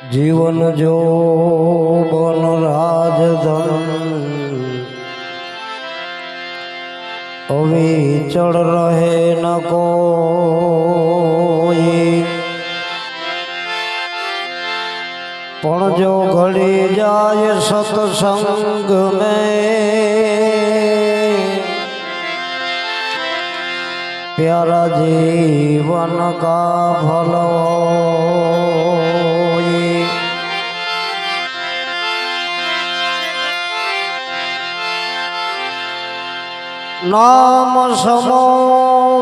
जीवन जो बन राजधन अविचल रहे न कोई, पण जो घड़ी जाए सत्संग में प्यारा जीवन का फल होई। नाम समो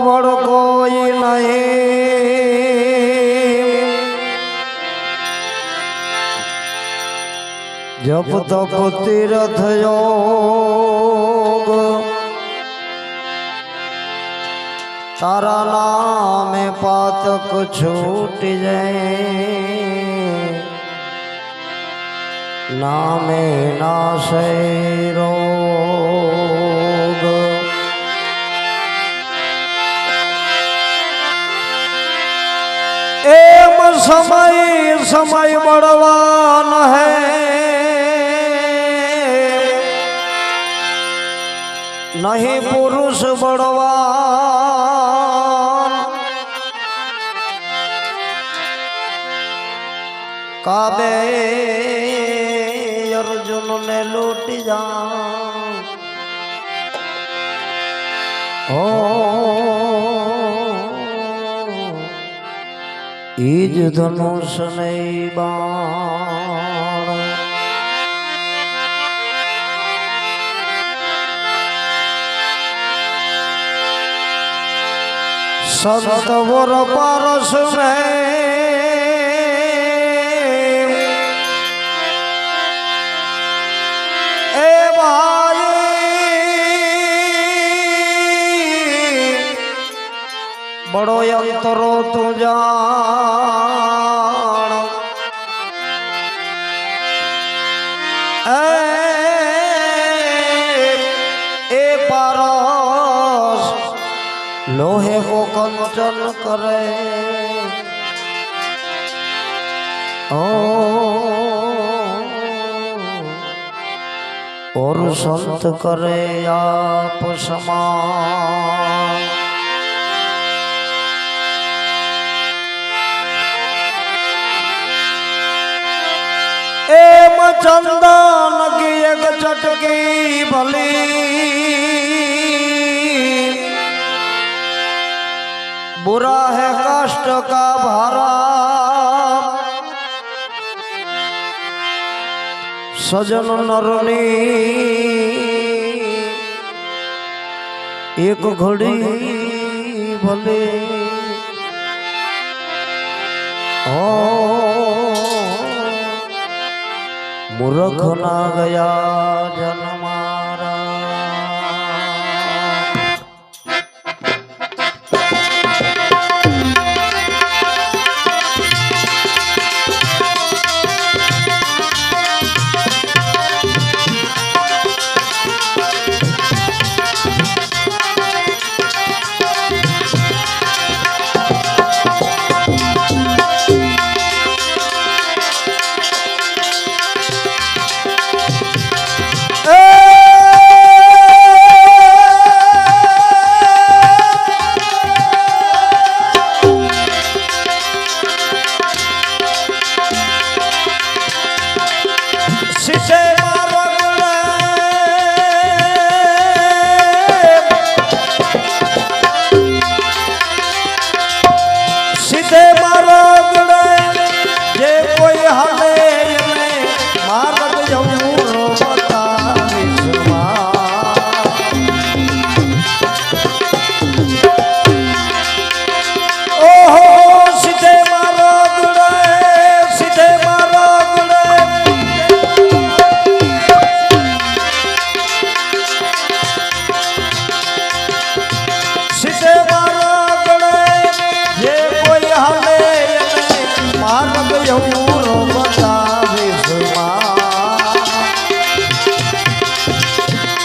बड़ कोई नहीं, जप तप तीर्थ योग तारा नाम पातक छूट जाए, नामे नाशे रोग। एम समय समय बड़वान है, नहीं पुरुष बड़वान। काबे अर्जुन ने लूट जा ईज धनुष नहीं बाण। संत वर पारस में ए भाई बड़ो अंतरो तू जान। ए पारस लोहे को कंचन करे, और संत करे आप समान। एम चंदन की एक चटकी भली, बुरा है कष्ट का भारा। सजन नरनी एक घड़ी भले, मूर्ख ना गया जन्मारा।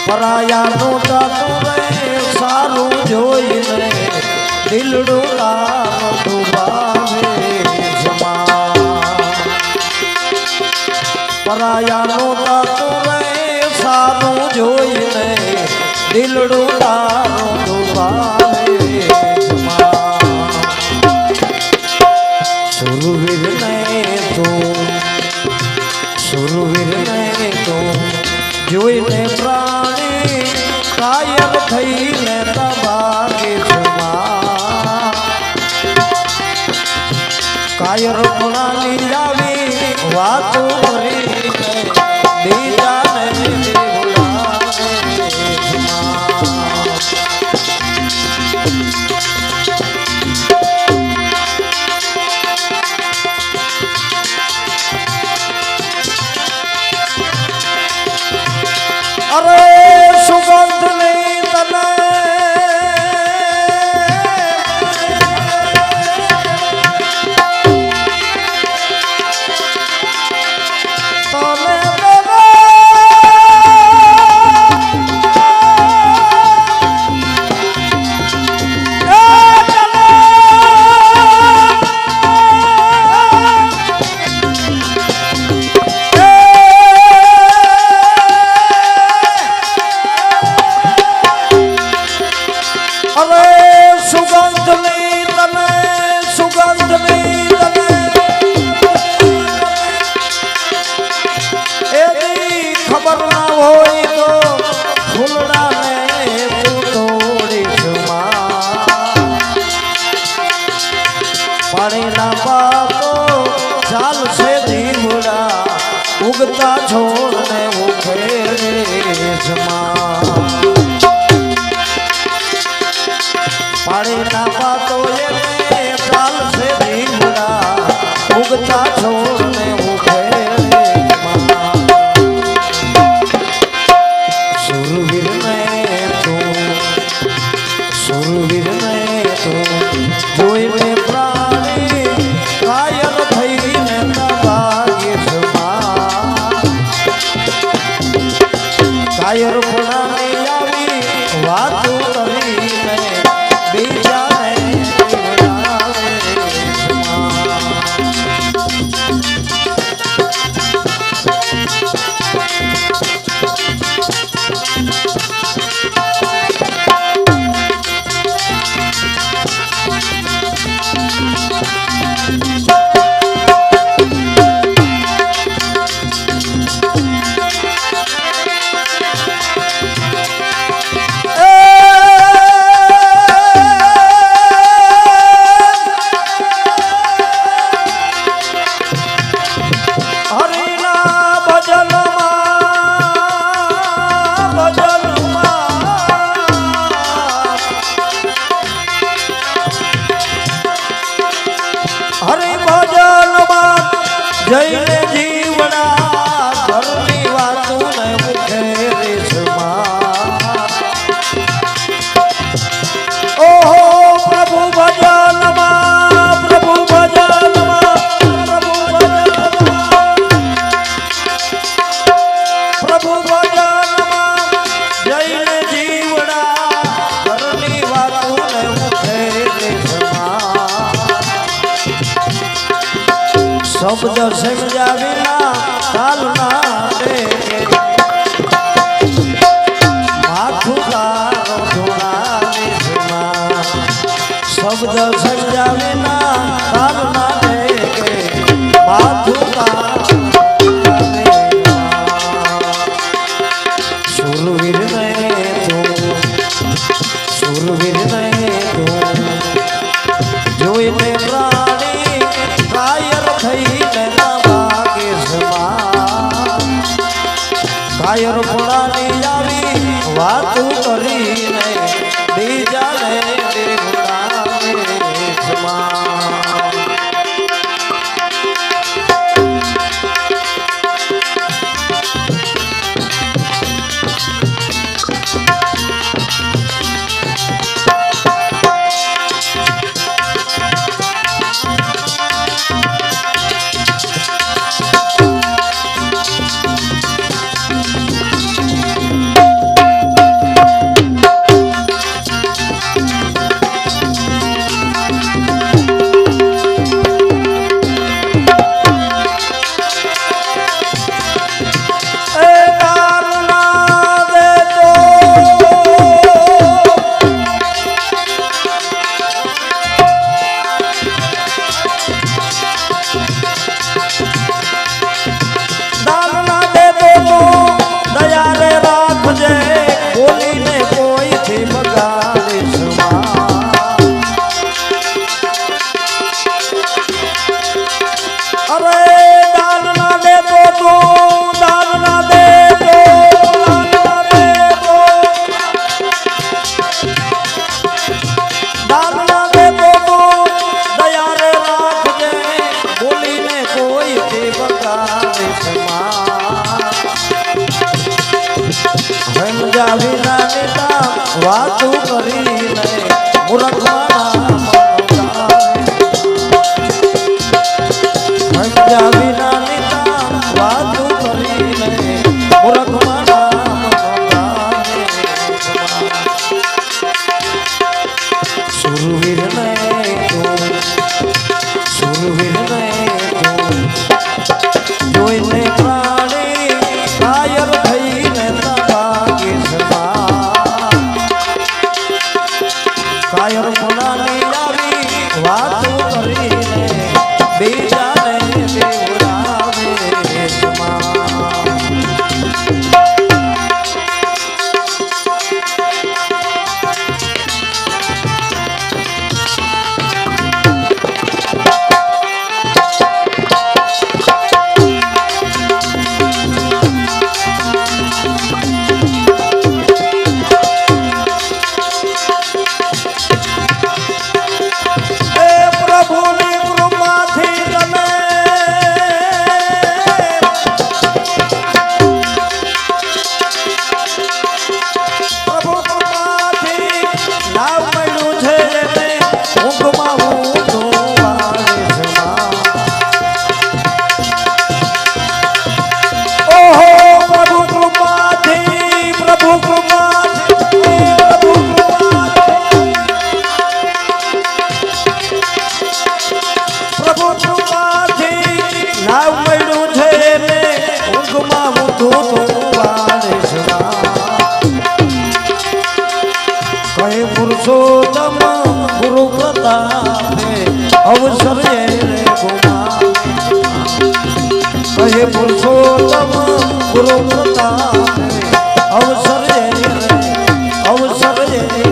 पराया नो जातु रे सारू जोईने दिलडो लाम डुबावे जमा। પરાયાનું તાતું રે સારું જોઈને દિલડું તારું દુભાવે સુરવીર ને તું જોઈને પ્રાણી કાયર થઈને તબાગે કાયર પુરાની જાવી વાતો કરી બીજાને અરે સુગંધ નહીં તને ઉગતા છોડને પાણી ના પાતો ચાલશે ધીમડા ઉગતા છોડને સુરવીર ને તું જોઈને પ્રાણી કાયર થઈને કાયર પુરાની આવી વાતો કરીને બીજાને જઈને જીવડા ઘરની વાતો ને મુખે ઓહો પ્રભુ ભજનમાં પ્રભુ ભજનમાં પ્રભુ ભજનમાં જઈને જીવડા ઘરની વાતો ને મુખે શબ્દ સમજ્યા વિના ચાલના માથું તારો ધોળાવે શબ્દ સમજ્યા વિના ચાલના માથું તારો સુરવીર ને તું જોઈને પ્રાણી કાયર થઈને કાયર પુરાની આવી વાતું કરીને બીજાને દેવડાવે વાતો કરીને મૂર્ખવાના સમજ્યા વિનાની વાતો કરીને મૂર્ખવાના સુરવીર ને જોઈને પ્રાણી કાયર થઈને કાયર મુનાની આવી વાતો કરીને બીજાને દેવડાવે પુરુષોત્તમ ગુરુ પ્રતાપે અવસર રે કહે પુરુષોત્તમ ગુરુ પ્રતાપે અવસર રે અવસર રે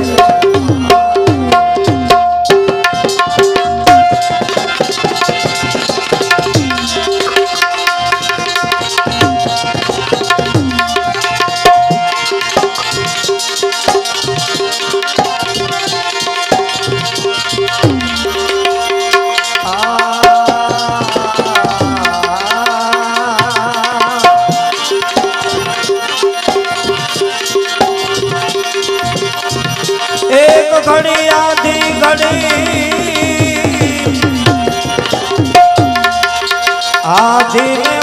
ઘડી આધી ઘડી આધી ને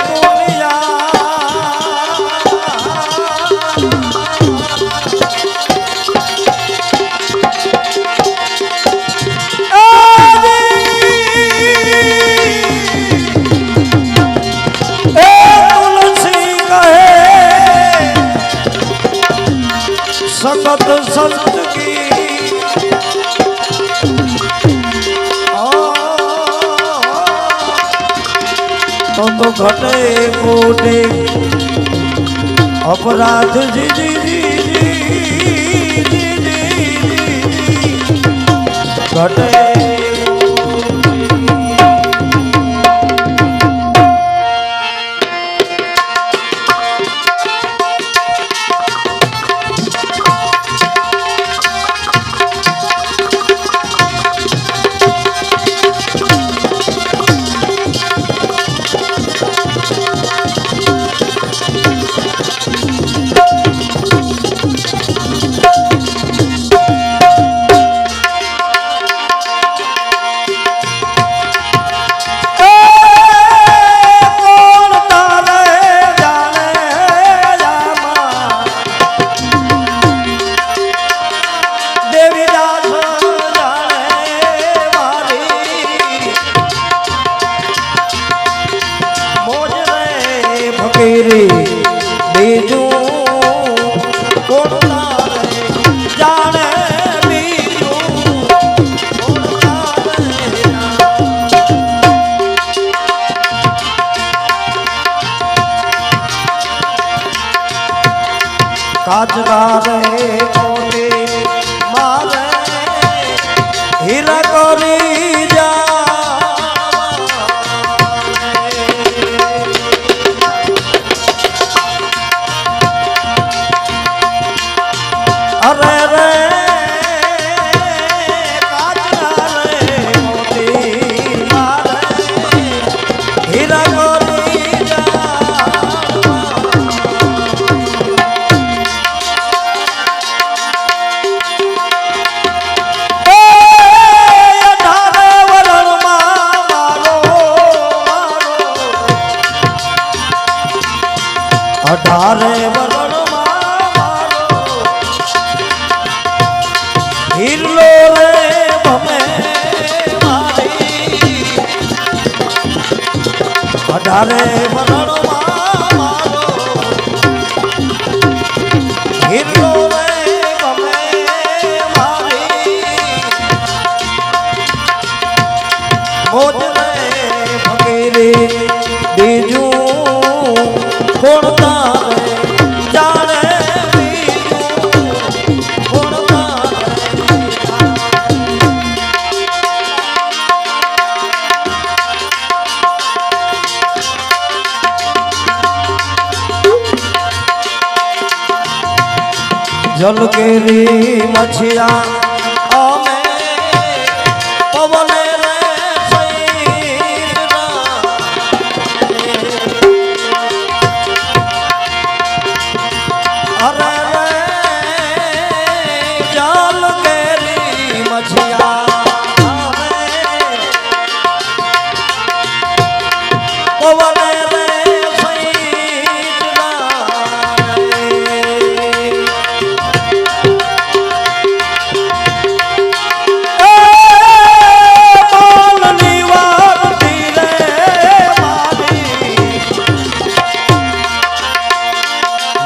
સંગત સંત કી तो घटे कोटे अपराध जी जी जी जी जी घटे બીજું કોણ જાણે કાચગારે કોને મારે હીરા કરી જા અરે રે જ્યારે મરણમાં મારો હિરલો રે ગમે મારી મોજ રે ફકીરી બીજું કોણ તારે જાણે બીજું કોણ તારે જલકેરી મછિયા અમે પવને રે અરે રે જલકેરી મછિયા અમે પવને રે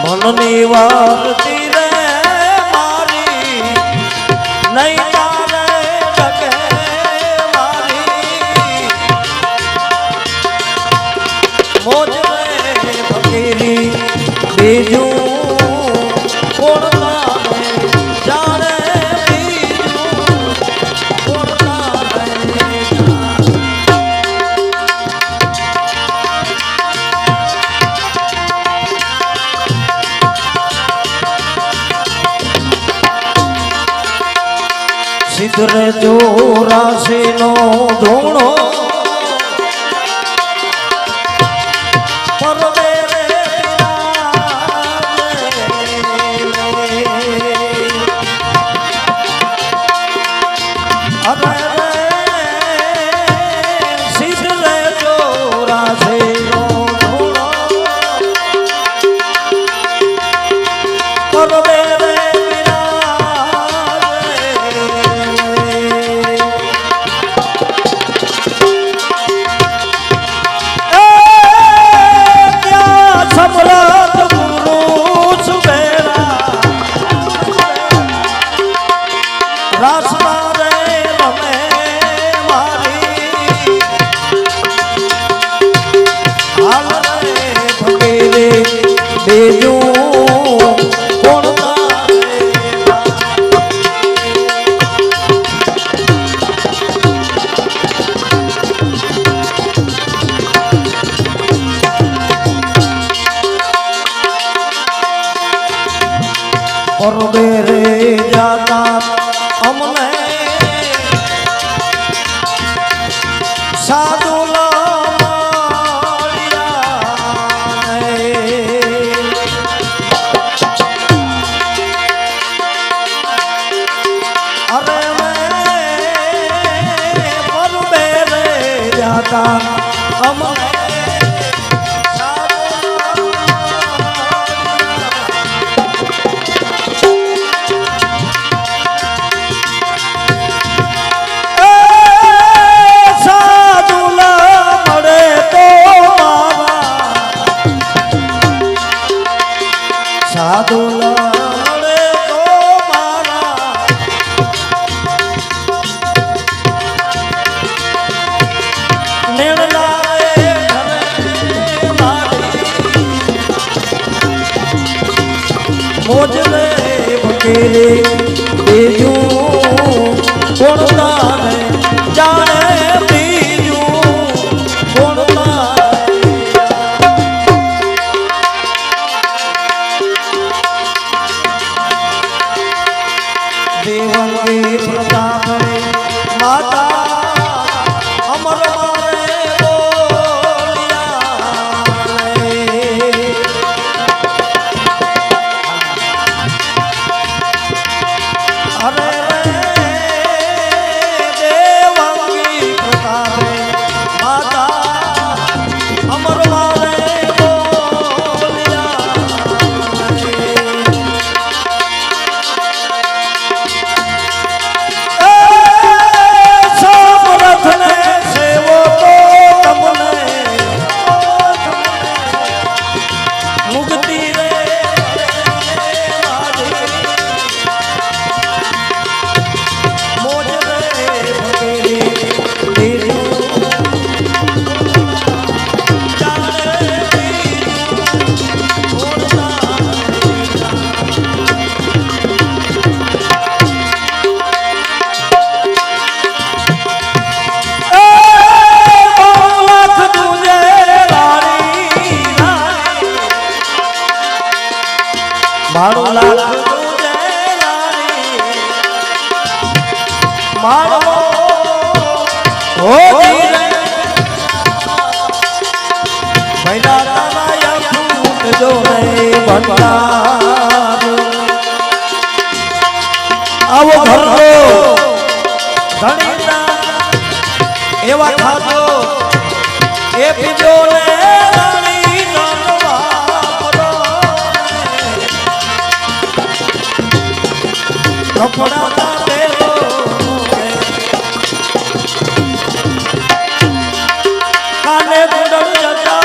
મનની વારતી રે મારી નહીં તારે ટકે મારી મોજ રે ફકીરી બીજું કોણ તારે જાણે બીજું કોણ તારે સિદ્ધરે ચોરાસી નો ધૂણો પરવે રે અરે રે સિદ્ધરે ચોરાસી નો ધૂણો પરવે રે બીજું કોણ પરબે રે જાતા અમને સાધુ અમને સાધુલા મળે તો સાધુલા મળે તો મારા મોજ રે ફકીરી બીજું કોણ તારે જાણે બીજું કોણ તારે દેવંગી પ્રતાપે માતા અમર મારે અરે રે દેવંગી ओ जी भैया तारा फूट जो रे भंडार आवो घर धनीना एवा खातो ए पीजो ने रानी नरवा परो कपड़ा देरो काने गुंडल जटा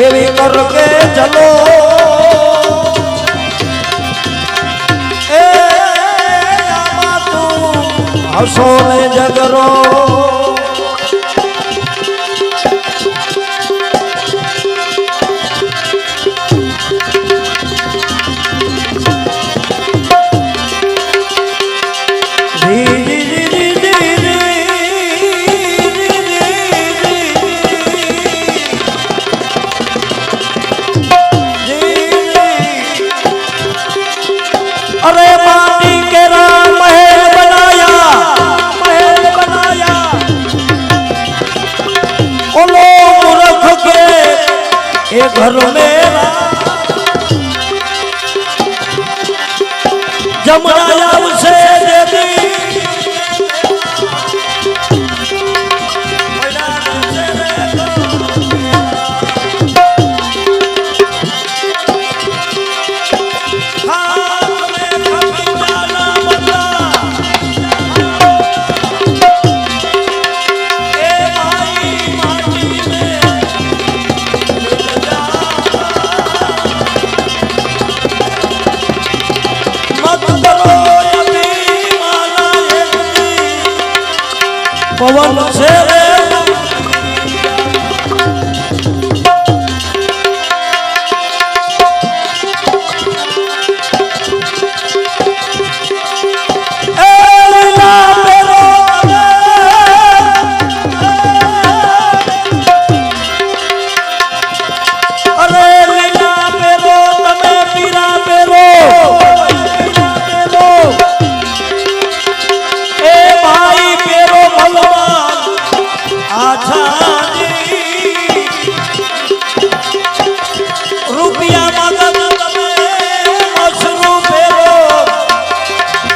एवी करके चलो ए आमा तू हसो ने जगरो अरे माटी के राम महल बनाया ओ लोग रख के एक घर में जमराया उसे दे दी पवन से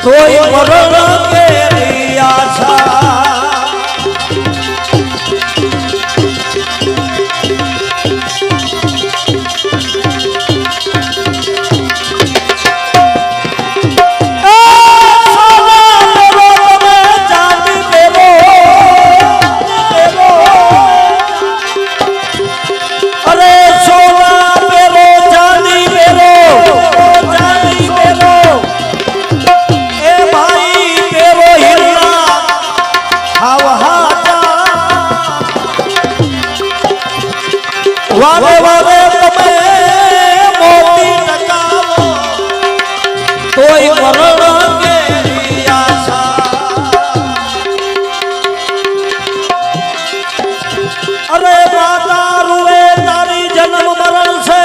कोई मरण के लिया था वारे वारे तुम्हें मोती टकावो कोई मरण के लिया था अरे माता रुए तारी जन्म मरण से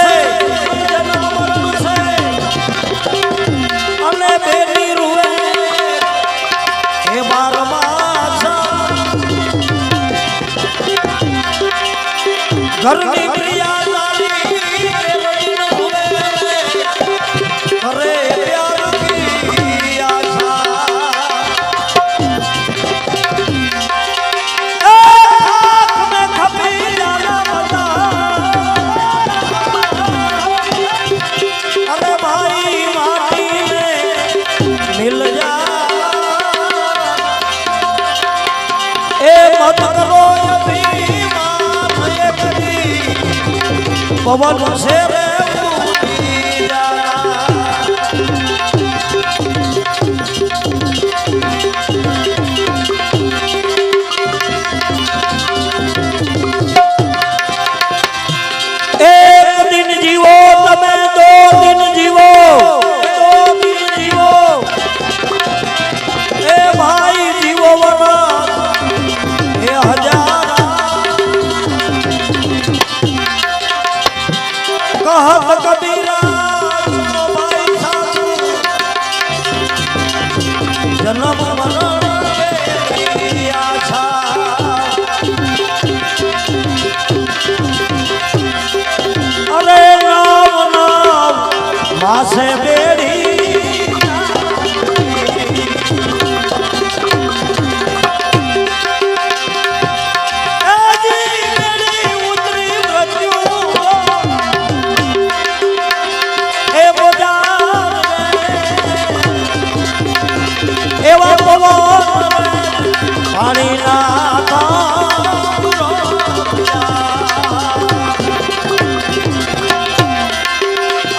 अने बेटी रुए हे बारमा घर की क्रिया પવન છે રે ઉડી જા एक दिन जीवो तमे दो दिन जीवो ए भाई जीवो वरना ए हजारा कहत कबीरा सुनो भाई साधु जन्म मरण की आशा अरे नाम नाम मासे बेड़ी પાણી ના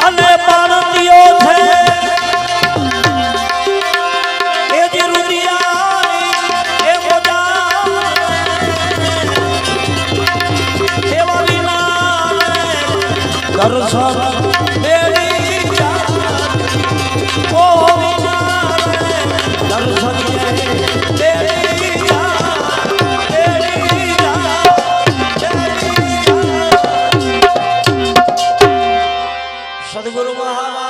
અને પાણતીઓ છે એ જે રૂપિયા એ મોજા એવા વિના દર્શન મેળી ઓ વિના દર્શન સદગુરુ મહારાજ